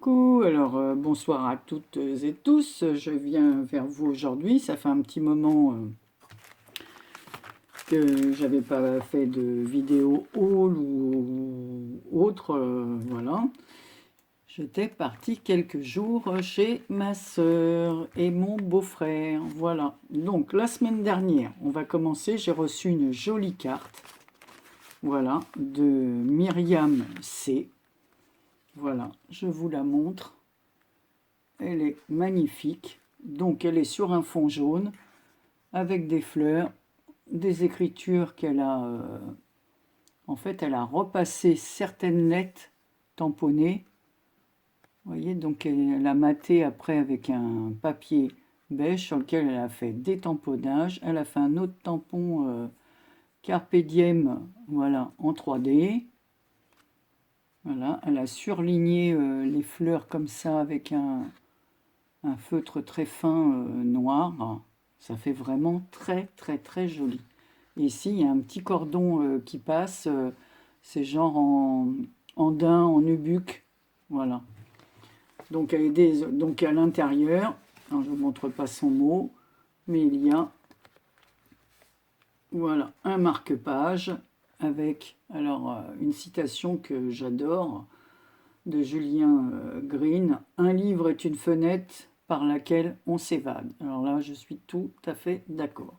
Coucou, alors bonsoir à toutes et tous, je viens vers vous aujourd'hui, ça fait un petit moment que j'avais pas fait de vidéo haul ou autre, voilà. J'étais partie quelques jours chez ma sœur et mon beau-frère, voilà. Donc la semaine dernière, on va commencer, j'ai reçu une jolie carte, voilà, de Myriam C. Voilà, je vous la montre. Elle est magnifique. Donc elle est sur un fond jaune avec des fleurs, des écritures qu'elle a... en fait, elle a repassé certaines lettres tamponnées. Vous voyez, donc elle a maté après avec un papier beige sur lequel elle a fait des tamponnages. Elle a fait un autre tampon Carpe Diem, voilà, en 3D. Voilà, elle a surligné les fleurs comme ça avec un feutre très fin noir. Ça fait vraiment très très très joli. Et ici, il y a un petit cordon qui passe. C'est genre en daim, en nubuck. Voilà. Donc, donc à l'intérieur, je ne vous montre pas son mot, mais il y a voilà, un marque-page avec alors une citation que j'adore de Julien Green. Un livre est une fenêtre par laquelle on s'évade. Alors là, je suis tout à fait d'accord.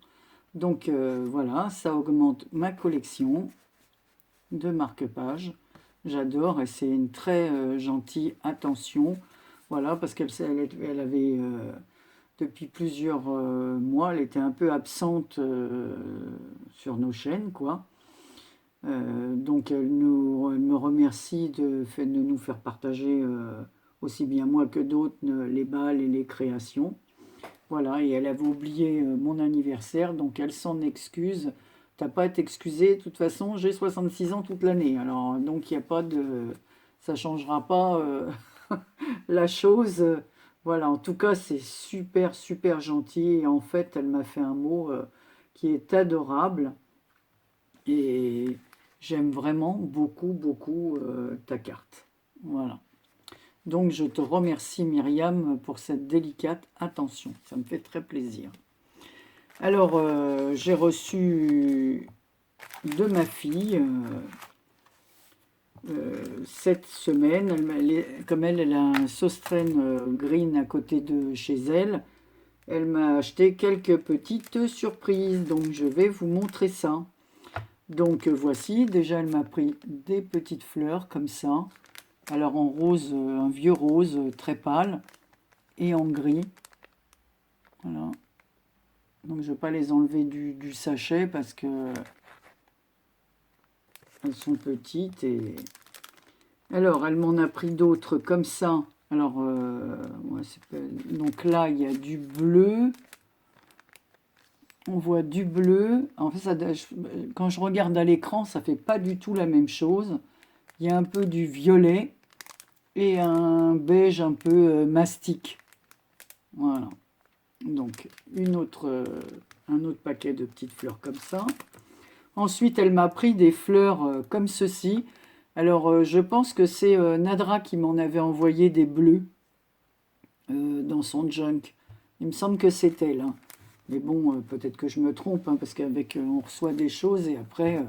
Donc voilà, ça augmente ma collection de marque-pages. J'adore et c'est une très gentille attention. Voilà, parce elle avait, depuis plusieurs mois, elle était un peu absente sur nos chaînes, quoi. Donc elle me remercie de nous faire partager aussi bien moi que d'autres les balles et les créations. Voilà, et elle avait oublié mon anniversaire, donc elle s'en excuse. T'as pas à t'excuser, de toute façon j'ai 66 ans toute l'année, alors donc il n'y a pas de... ça changera pas la chose. Voilà, en tout cas c'est super super gentil, et en fait elle m'a fait un mot qui est adorable. Et j'aime vraiment beaucoup, beaucoup ta carte. Voilà. Donc je te remercie Myriam pour cette délicate attention. Ça me fait très plaisir. Alors j'ai reçu de ma fille cette semaine, comme elle a un Sostren Green à côté de chez elle, elle m'a acheté quelques petites surprises. Donc je vais vous montrer ça. Donc voici, déjà elle m'a pris des petites fleurs comme ça. Alors en rose, un vieux rose très pâle et en gris. Voilà. Donc je ne vais pas les enlever du sachet parce que elles sont petites. Et alors elle m'en a pris d'autres comme ça. Alors ouais, donc là il y a du bleu. On voit du bleu. En fait, quand je regarde à l'écran, ça fait pas du tout la même chose. Il y a un peu du violet et un beige un peu mastic. Voilà. Donc un autre paquet de petites fleurs comme ça. Ensuite, elle m'a pris des fleurs comme ceci. Alors, je pense que c'est Nadra qui m'en avait envoyé des bleus dans son junk. Il me semble que c'est elle, hein. Mais bon, peut-être que je me trompe, hein, parce qu'avec on reçoit des choses et après, il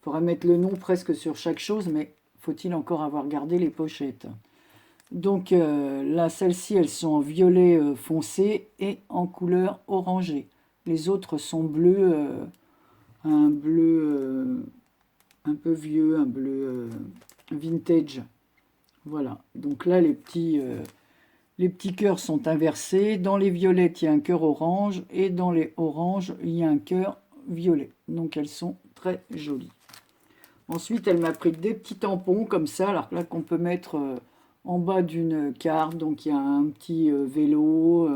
faudra mettre le nom presque sur chaque chose, mais faut-il encore avoir gardé les pochettes? Donc là, celles-ci, elles sont en violet foncé et en couleur orangée. Les autres sont bleus, un bleu un peu vieux, un bleu vintage. Voilà. Donc là, les petits cœurs sont inversés. Dans les violettes, il y a un cœur orange et dans les oranges, il y a un cœur violet. Donc elles sont très jolies. Ensuite, elle m'a pris des petits tampons comme ça, alors là qu'on peut mettre en bas d'une carte. Donc il y a un petit vélo,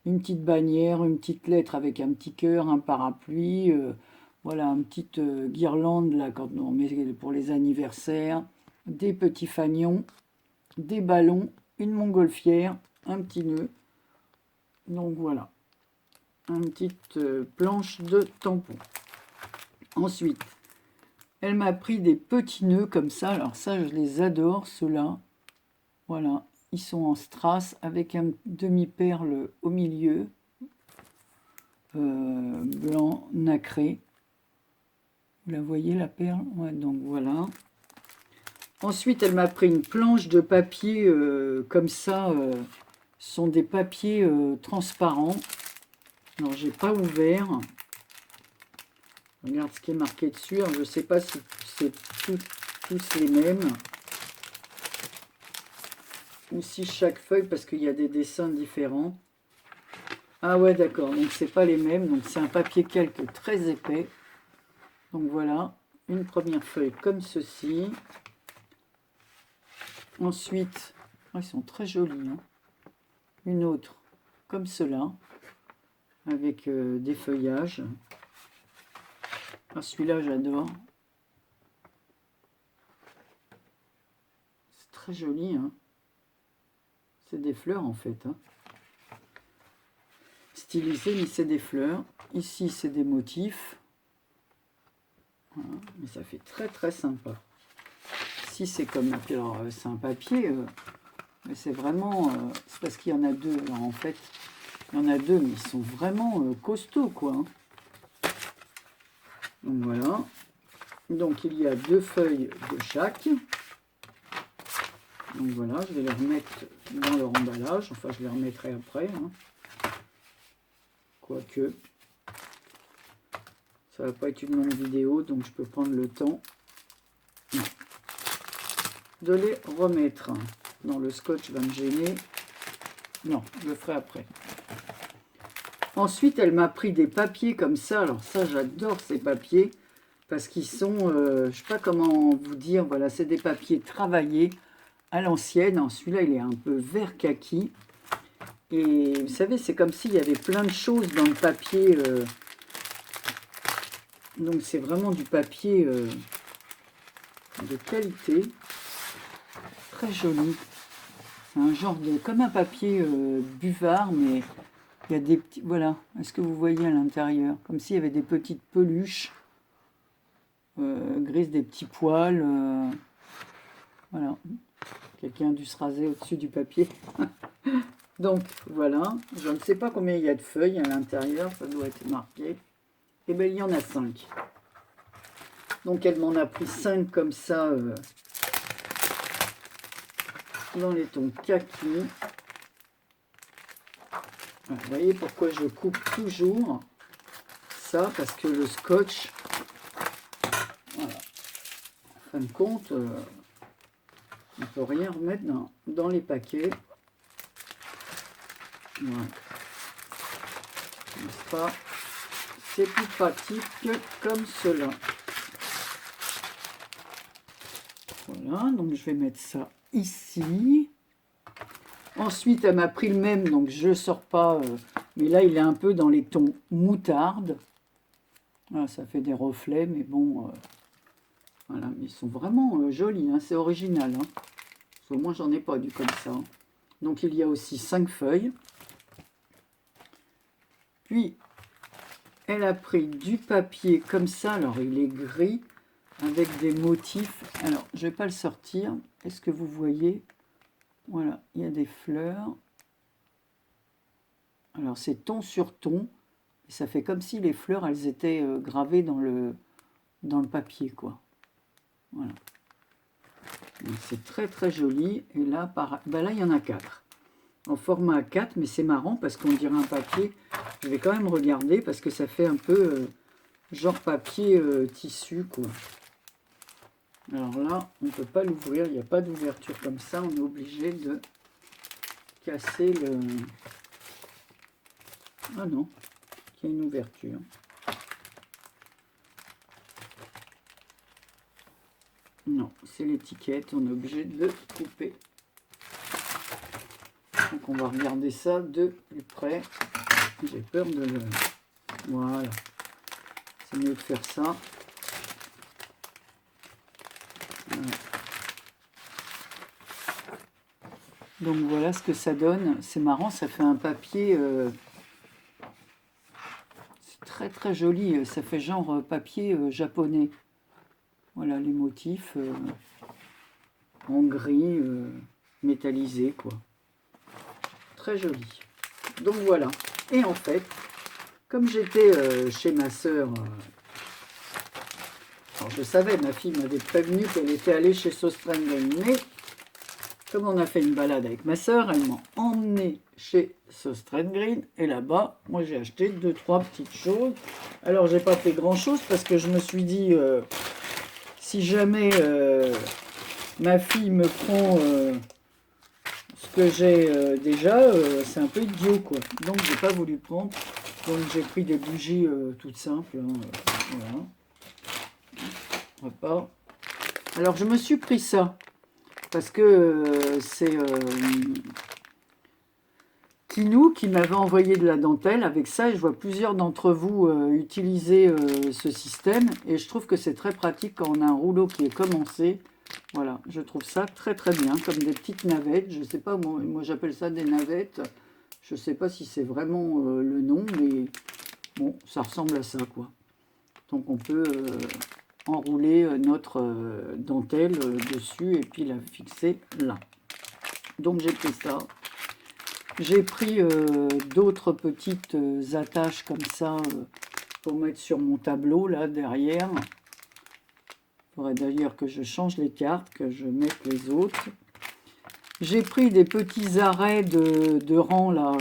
une petite bannière, une petite lettre avec un petit cœur, un parapluie, voilà, une petite guirlande là quand on met pour les anniversaires, des petits fanions, des ballons, une montgolfière, un petit nœud. Donc voilà, une petite planche de tampons. Ensuite, elle m'a pris des petits nœuds comme ça. Alors ça, je les adore, ceux-là. Voilà. ils sont en strass avec un demi-perle au milieu, blanc nacré. Vous la voyez, la perle? Ouais, donc voilà. Ensuite, elle m'a pris une planche de papier comme ça. Ce sont des papiers transparents. Alors, j'ai pas ouvert. Regarde ce qui est marqué dessus. Alors, je ne sais pas si c'est tous les mêmes. Ou si chaque feuille, parce qu'il y a des dessins différents. Ah ouais, d'accord. Donc, c'est pas les mêmes. Donc, c'est un papier calque très épais. Donc, voilà. Une première feuille comme ceci. Ensuite, oh, ils sont très jolis. Hein. Une autre comme cela. Avec des feuillages. Ah, celui-là, j'adore. C'est très joli. Hein. C'est des fleurs, en fait. Hein. Stylisé, mais c'est des fleurs. Ici, c'est des motifs. Voilà. Mais ça fait très, très sympa. Ici, c'est comme... Alors, c'est un papier, mais c'est vraiment... c'est parce qu'il y en a deux. Alors, en fait, il y en a deux, mais ils sont vraiment costauds, quoi. Hein. Donc, voilà. Donc, il y a deux feuilles de chaque. Donc, voilà, je vais les remettre dans leur emballage. Enfin, je les remettrai après. Hein. Quoique, ça va pas être une longue vidéo, donc je peux prendre le temps de les remettre. Non, le scotch va me gêner. Non, je le ferai après. Ensuite, elle m'a pris des papiers comme ça. Alors ça, j'adore ces papiers parce qu'ils sont, je sais pas comment vous dire, voilà, c'est des papiers travaillés à l'ancienne. Celui-là, il est un peu vert kaki. Et vous savez, c'est comme s'il y avait plein de choses dans le papier. Donc, c'est vraiment du papier de qualité. Très joli. C'est un genre de... comme un papier buvard, mais il y a des petits... Voilà. Est-ce que vous voyez à l'intérieur? Comme s'il y avait des petites peluches grises, des petits poils. Voilà. Quelqu'un a dû se raser au-dessus du papier. Donc, voilà. Je ne sais pas combien il y a de feuilles à l'intérieur. Ça doit être marqué. Et bien, il y en a 5. Donc, elle m'en a pris 5 comme ça dans les tons kaki. Voilà, vous voyez pourquoi je coupe toujours ça, parce que le scotch, voilà, en fin de compte, on ne peut rien remettre dans les paquets. Voilà. N'est-ce pas? C'est plus pratique comme cela. Voilà, donc je vais mettre ça ici. Ensuite, elle m'a pris le même, donc je ne sors pas, mais là, il est un peu dans les tons moutarde. Voilà, ça fait des reflets, mais bon, voilà, mais ils sont vraiment jolis, hein, c'est original. Hein. Parce que moi, j'en ai pas du comme ça. Hein. Donc, il y a aussi 5 feuilles. Puis, elle a pris du papier comme ça, alors il est gris, avec des motifs. Alors, je ne vais pas le sortir. Est-ce que vous voyez? Voilà, il y a des fleurs. Alors, c'est ton sur ton. Et ça fait comme si les fleurs, elles étaient gravées dans le papier, quoi. Voilà. C'est très, très joli. Et là, ben là, il y en a 4. En format A4, mais c'est marrant parce qu'on dirait un papier. Je vais quand même regarder parce que ça fait un peu genre papier tissu, quoi. Alors là, on ne peut pas l'ouvrir. Il n'y a pas d'ouverture comme ça. On est obligé de casser le... Ah non, il y a une ouverture. Non, c'est l'étiquette. On est obligé de couper. Donc on va regarder ça de plus près. J'ai peur de le... Voilà. C'est mieux de faire ça. Voilà. Donc voilà ce que ça donne. C'est marrant, ça fait un papier... c'est très très joli. Ça fait genre papier japonais. Voilà les motifs en gris métallisé, quoi. très joli. Donc voilà. Et en fait, comme j'étais chez ma sœur, alors je savais, ma fille m'avait prévenu qu'elle était allée chez Sostrengren, mais comme on a fait une balade avec ma sœur, elle m'a emmené chez Sostrengren, et là-bas, moi j'ai acheté 2-3 petites choses. Alors j'ai pas fait grand-chose parce que je me suis dit, si jamais ma fille me prend ce que j'ai déjà, c'est un peu idiot quoi. Donc j'ai pas voulu prendre. Donc j'ai pris des bougies toutes simples. Hein, voilà. Pas. Alors je me suis pris ça parce que c'est Kinou qui m'avait envoyé de la dentelle avec ça, et je vois plusieurs d'entre vous utiliser ce système, et je trouve que c'est très pratique quand on a un rouleau qui est commencé. Voilà, je trouve ça très très bien, comme des petites navettes. Je sais pas, moi j'appelle ça des navettes. Je sais pas si c'est vraiment le nom, mais bon, ça ressemble à ça quoi. Donc on peut enrouler notre dentelle dessus et puis la fixer là. Donc j'ai pris ça. J'ai pris d'autres petites attaches comme ça pour mettre sur mon tableau là derrière. Il faudrait d'ailleurs que je change les cartes, que je mette les autres. J'ai pris des petits arrêts de rang là,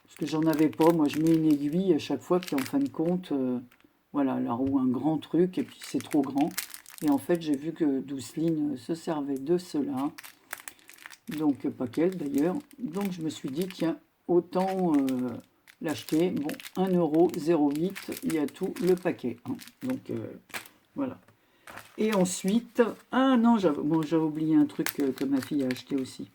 parce que j'en avais pas. Moi je mets une aiguille à chaque fois, puis en fin de compte, voilà, la roue, un grand truc, et puis c'est trop grand. Et en fait, j'ai vu que Douceline se servait de cela. Donc, pas qu'elle d'ailleurs. Donc, je me suis dit, tiens, autant l'acheter. Bon, 1,08 €, il y a tout le paquet. Hein. Donc, voilà. Et ensuite, ah non, j'avais oublié un truc que ma fille a acheté aussi.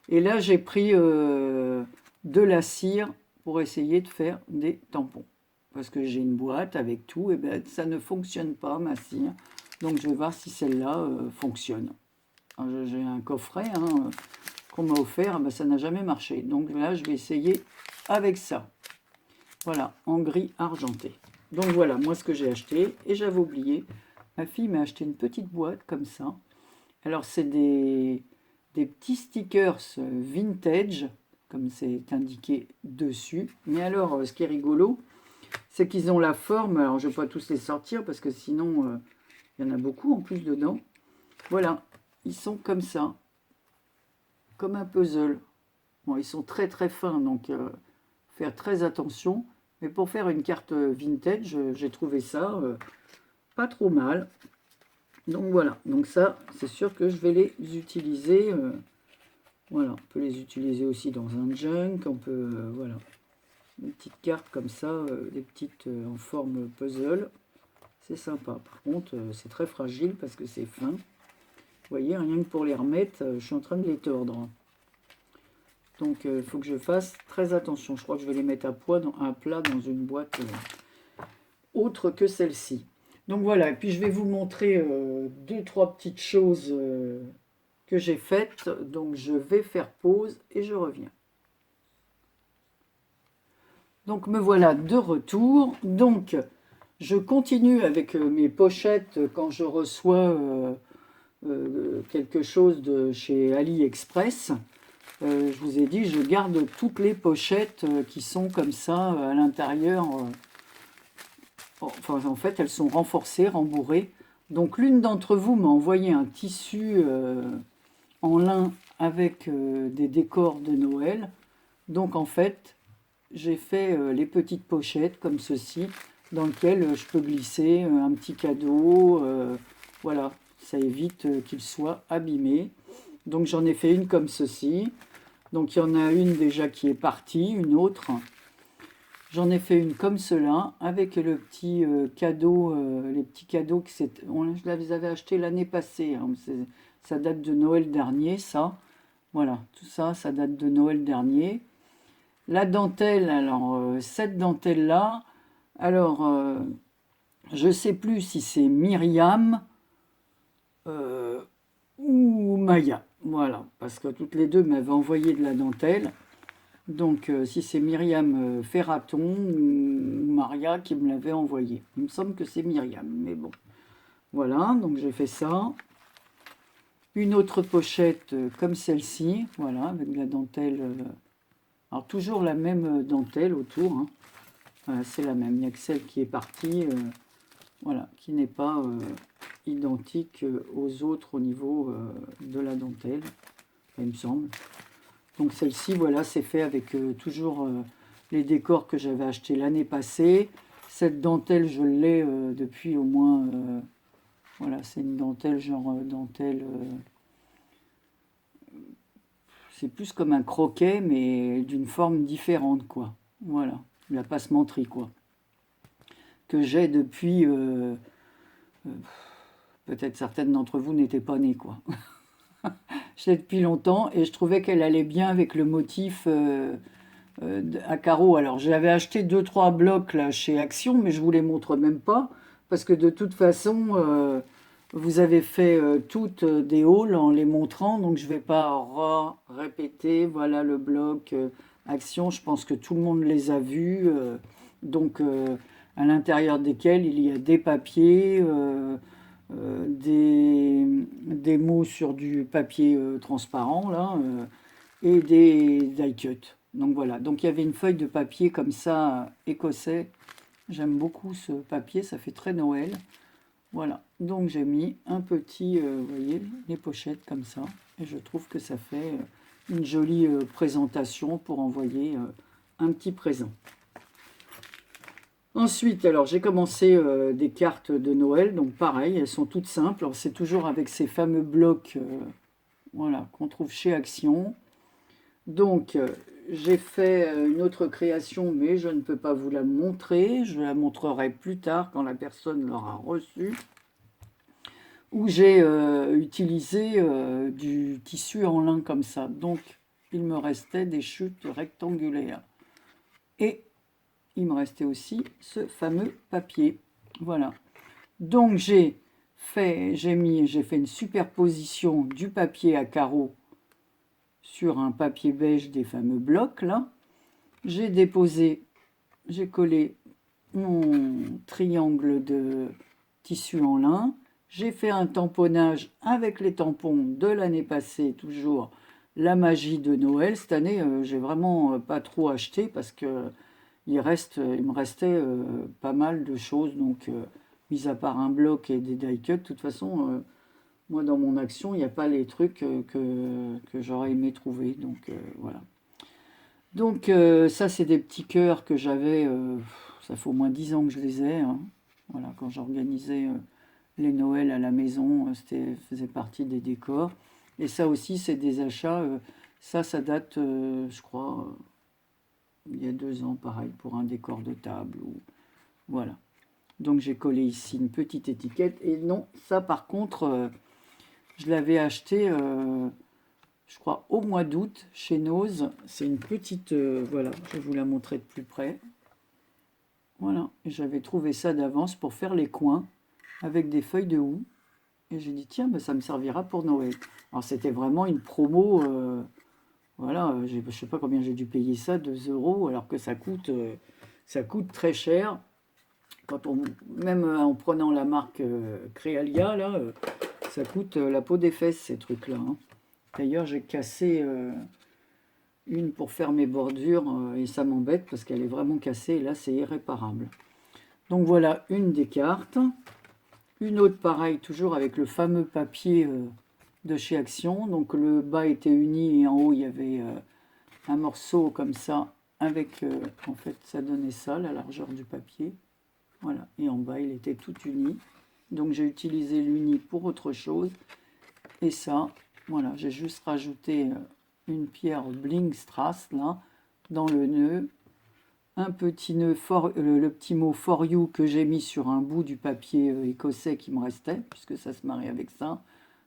Et là, j'ai pris de la cire pour essayer de faire des tampons. Parce que j'ai une boîte avec tout, et ben ça ne fonctionne pas, ma cire. Donc je vais voir si celle-là fonctionne. J'ai un coffret hein, qu'on m'a offert, ben ça n'a jamais marché. Donc là, je vais essayer avec ça. Voilà, en gris argenté. Donc voilà, moi ce que j'ai acheté, et j'avais oublié, ma fille m'a acheté une petite boîte comme ça. Alors c'est des petits stickers vintage, comme c'est indiqué dessus. Mais alors, ce qui est rigolo, c'est qu'ils ont la forme, alors je ne vais pas tous les sortir parce que sinon il y en a beaucoup en plus dedans. Voilà, ils sont comme ça, comme un puzzle. Bon, ils sont très très fins, donc faire très attention. Mais pour faire une carte vintage, j'ai trouvé ça pas trop mal. Donc voilà, donc ça, c'est sûr que je vais les utiliser. Voilà, on peut les utiliser aussi dans un junk, on peut, voilà. Des petites cartes comme ça, des petites en forme puzzle. C'est sympa. Par contre, c'est très fragile parce que c'est fin. Vous voyez, rien que pour les remettre, je suis en train de les tordre. Donc, il faut que je fasse très attention. Je crois que je vais les mettre à plat dans une boîte autre que celle-ci. Donc voilà, et puis je vais vous montrer 2-3 petites choses que j'ai faites. Donc, je vais faire pause et je reviens. Donc me voilà de retour. Donc je continue avec mes pochettes quand je reçois quelque chose de chez AliExpress. Je vous ai dit, je garde toutes les pochettes qui sont comme ça à l'intérieur. Enfin en fait elles sont renforcées, rembourrées. Donc l'une d'entre vous m'a envoyé un tissu en lin avec des décors de Noël. Donc en fait j'ai fait les petites pochettes comme ceci, dans lesquelles je peux glisser un petit cadeau. Voilà, ça évite qu'il soit abîmé. Donc j'en ai fait une comme ceci. Donc il y en a une déjà qui est partie, une autre. J'en ai fait une comme cela, avec le petit cadeau, les petits cadeaux que je les avais achetés l'année passée. Hein. Ça date de Noël dernier, ça. Voilà, tout ça, ça date de Noël dernier. La dentelle, alors cette dentelle-là, alors je ne sais plus si c'est Myriam ou Maya. Voilà, parce que toutes les deux m'avaient envoyé de la dentelle. Donc si c'est Myriam Ferraton ou Maria qui me l'avait envoyé. Il me semble que c'est Myriam, mais bon. Voilà, donc j'ai fait ça. Une autre pochette comme celle-ci, voilà, avec de la dentelle. Alors toujours la même dentelle autour, hein. Voilà, c'est la même. Il n'y a que celle qui est partie, voilà, qui n'est pas identique aux autres au niveau de la dentelle, il me semble. Donc celle-ci, voilà, c'est fait avec toujours les décors que j'avais achetés l'année passée. Cette dentelle, je l'ai depuis au moins... voilà, c'est une dentelle, genre dentelle... c'est plus comme un croquet, mais d'une forme différente, quoi. Voilà, la passementerie, quoi. Que j'ai depuis... peut-être certaines d'entre vous n'étaient pas nées, quoi. Je l'ai depuis longtemps et je trouvais qu'elle allait bien avec le motif à carreaux. Alors j'avais acheté 2-3 blocs là chez Action, mais je vous les montre même pas parce que de toute façon vous avez fait toutes des hauls en les montrant, donc je vais pas répéter. Voilà le bloc Action, je pense que tout le monde les a vus, donc à l'intérieur desquels il y a des papiers, des mots sur du papier transparent là, et des die cuts. Donc voilà, donc il y avait une feuille de papier comme ça, écossais. J'aime beaucoup ce papier, ça fait très Noël. Voilà, donc j'ai mis un petit, vous voyez, les pochettes comme ça. Et je trouve que ça fait une jolie présentation pour envoyer un petit présent. Ensuite, alors j'ai commencé des cartes de Noël, donc pareil, elles sont toutes simples. C'est toujours avec ces fameux blocs voilà, qu'on trouve chez Action. Donc, j'ai fait une autre création, mais je ne peux pas vous la montrer. Je la montrerai plus tard quand la personne l'aura reçue. Où j'ai utilisé du tissu en lin comme ça. Donc, il me restait des chutes rectangulaires. Et il me restait aussi ce fameux papier. Voilà. Donc, j'ai fait une superposition du papier à carreaux sur un papier beige des fameux blocs là. J'ai déposé, j'ai collé mon triangle de tissu en lin. J'ai fait un tamponnage avec les tampons de l'année passée, toujours la magie de Noël. Cette année, j'ai vraiment pas trop acheté parce que il me restait pas mal de choses. Donc, mis à part un bloc et des die cuts, de toute façon, moi, dans mon action, il n'y a pas les trucs que j'aurais aimé trouver. Donc, voilà. Donc, ça, c'est des petits cœurs que j'avais. Ça fait au moins 10 ans que je les ai, hein. Voilà, quand j'organisais les Noëls à la maison, c'était faisait partie des décors. Et ça aussi, c'est des achats. Ça date, je crois, il y a 2 ans, pareil, pour un décor de table. Voilà. Donc, j'ai collé ici une petite étiquette. Et non, ça, par contre... je l'avais acheté, je crois, au mois d'août chez Nose. C'est une petite... voilà, je vais vous la montrer de plus près. Voilà, et j'avais trouvé ça d'avance pour faire les coins avec des feuilles de houx. Et j'ai dit, tiens, ben, ça me servira pour Noël. Alors, c'était vraiment une promo. Voilà, je ne sais pas combien j'ai dû payer ça, 2 euros, alors que ça coûte très cher. Quand même en prenant la marque Créalia, là... ça coûte la peau des fesses, ces trucs-là, hein. D'ailleurs, j'ai cassé une pour faire mes bordures et ça m'embête parce qu'elle est vraiment cassée et là, c'est irréparable. Donc voilà une des cartes. Une autre, pareil, toujours avec le fameux papier de chez Action. Donc le bas était uni et en haut, il y avait un morceau comme ça avec, en fait, ça donnait ça, la largeur du papier. Voilà, et en bas, il était tout uni. Donc j'ai utilisé l'uni pour autre chose. Et ça, voilà, j'ai juste rajouté une pierre bling strass là, dans le nœud. Un petit nœud, le petit mot for you que j'ai mis sur un bout du papier écossais qui me restait, puisque ça se marie avec ça.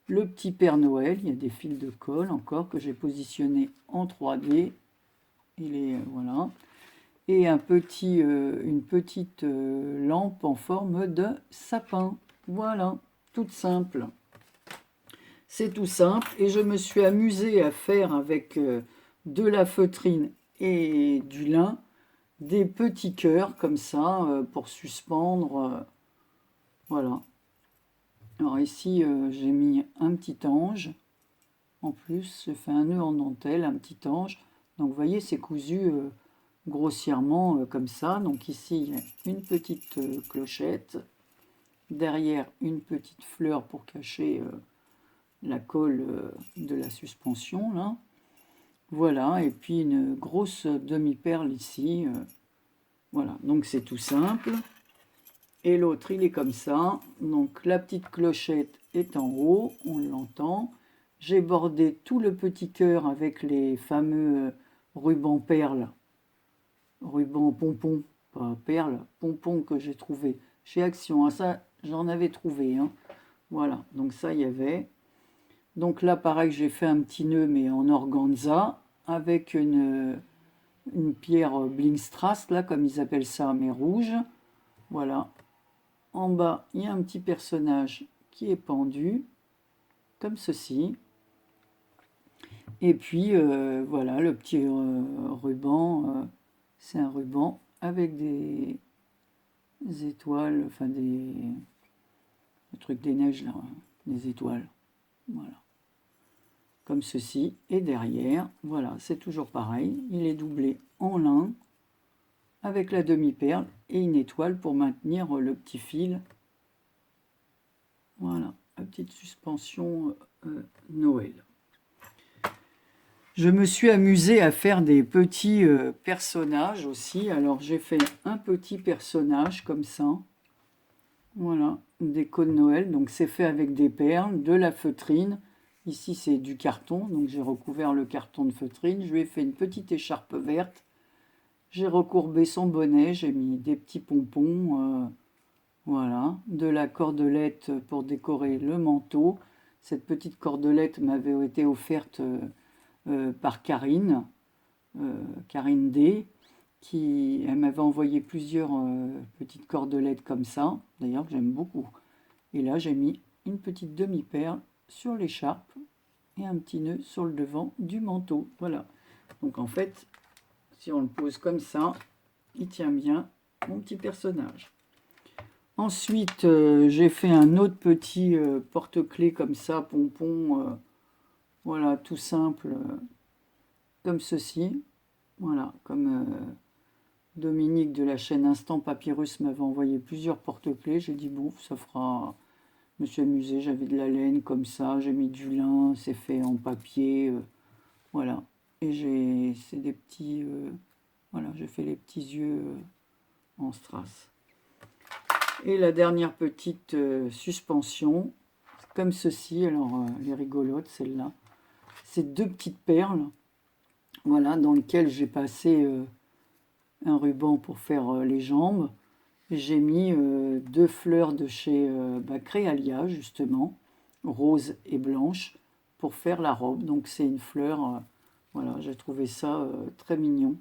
Le petit Père Noël, il y a des fils de colle encore que j'ai positionné en 3D. Il est, voilà. Et une petite lampe en forme de sapin. Voilà, toute simple. C'est tout simple et je me suis amusée à faire avec de la feutrine et du lin des petits cœurs comme ça pour suspendre. Voilà, Alors ici, j'ai mis un petit ange. En plus, j'ai fait un nœud en dentelle, un petit ange. Donc vous voyez, c'est cousu grossièrement comme ça. Donc ici, il y a une petite clochette. Derrière, une petite fleur pour cacher la colle de la suspension, là. Voilà, et puis une grosse demi-perle ici. Voilà, donc c'est tout simple. Et l'autre, il est comme ça. Donc la petite clochette est en haut, on l'entend. J'ai bordé tout le petit cœur avec les fameux rubans perles, rubans pompons, pas perles, pompons que j'ai trouvé chez Action. Ah, ça, j'en avais trouvé, hein. Voilà, donc ça, il y avait. Donc là, pareil, j'ai fait un petit nœud, mais en organza, avec une pierre Blingstrass, là, comme ils appellent ça, mais rouge. Voilà. En bas, il y a un petit personnage qui est pendu, comme ceci. Et puis, voilà, le petit ruban, c'est un ruban avec des étoiles, enfin le truc des neiges, là, des étoiles. Voilà. Comme ceci. Et derrière, voilà, c'est toujours pareil. Il est doublé en lin, avec la demi-perle et une étoile pour maintenir le petit fil. Voilà, la petite suspension Noël. Je me suis amusée à faire des petits personnages aussi. Alors j'ai fait un petit personnage comme ça. Voilà, une déco de Noël. Donc c'est fait avec des perles, de la feutrine. Ici c'est du carton, donc j'ai recouvert le carton de feutrine. Je lui ai fait une petite écharpe verte. J'ai recourbé son bonnet, j'ai mis des petits pompons. Voilà, de la cordelette pour décorer le manteau. Cette petite cordelette m'avait été offerte par Karine, Karine D, elle m'avait envoyé plusieurs petites cordelettes comme ça, d'ailleurs que j'aime beaucoup. Et là j'ai mis une petite demi-perle sur l'écharpe et un petit nœud sur le devant du manteau. Voilà, donc en fait, si on le pose comme ça, il tient bien mon petit personnage. Ensuite, j'ai fait un autre petit porte-clés comme ça, pompon, voilà, tout simple, comme ceci. Voilà, comme Dominique de la chaîne Instant Papyrus m'avait envoyé plusieurs porte-clés. J'ai dit, bon, ça fera... Je me suis amusé, j'avais de la laine comme ça, j'ai mis du lin, c'est fait en papier, voilà. Et c'est des petits... voilà, j'ai fait les petits yeux en strass. Et la dernière petite suspension, comme ceci. Alors, elle est rigolote celle-là. C'est deux petites perles, voilà, dans lesquelles j'ai passé un ruban pour faire les jambes. J'ai mis deux fleurs de chez Créalia, justement, rose et blanche, pour faire la robe. Donc c'est une fleur, voilà, j'ai trouvé ça très mignon.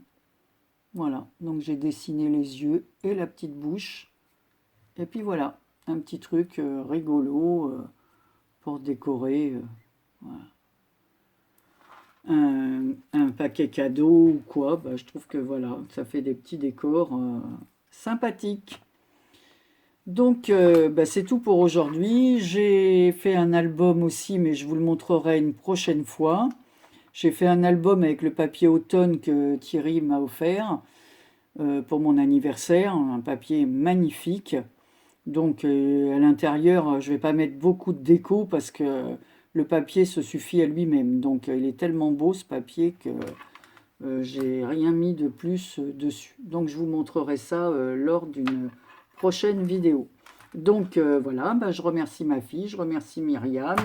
Voilà, donc j'ai dessiné les yeux et la petite bouche. Et puis voilà, un petit truc rigolo pour décorer voilà. Un paquet cadeau ou quoi. Bah, je trouve que voilà, ça fait des petits décors sympathiques. Donc bah, c'est tout pour aujourd'hui. J'ai fait un album aussi, mais je vous le montrerai une prochaine fois. J'ai fait un album avec le papier automne que Thierry m'a offert pour mon anniversaire, un papier magnifique. Donc à l'intérieur, je ne vais pas mettre beaucoup de déco parce que le papier se suffit à lui-même. Donc il est tellement beau ce papier que j'ai rien mis de plus dessus. Donc je vous montrerai ça lors d'une prochaine vidéo. Donc voilà, bah, je remercie ma fille, je remercie Myriam.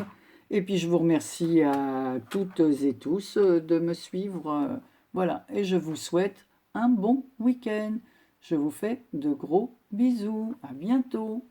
Et puis je vous remercie à toutes et tous de me suivre. Voilà, et je vous souhaite un bon week-end. Je vous fais de gros bisous. À bientôt.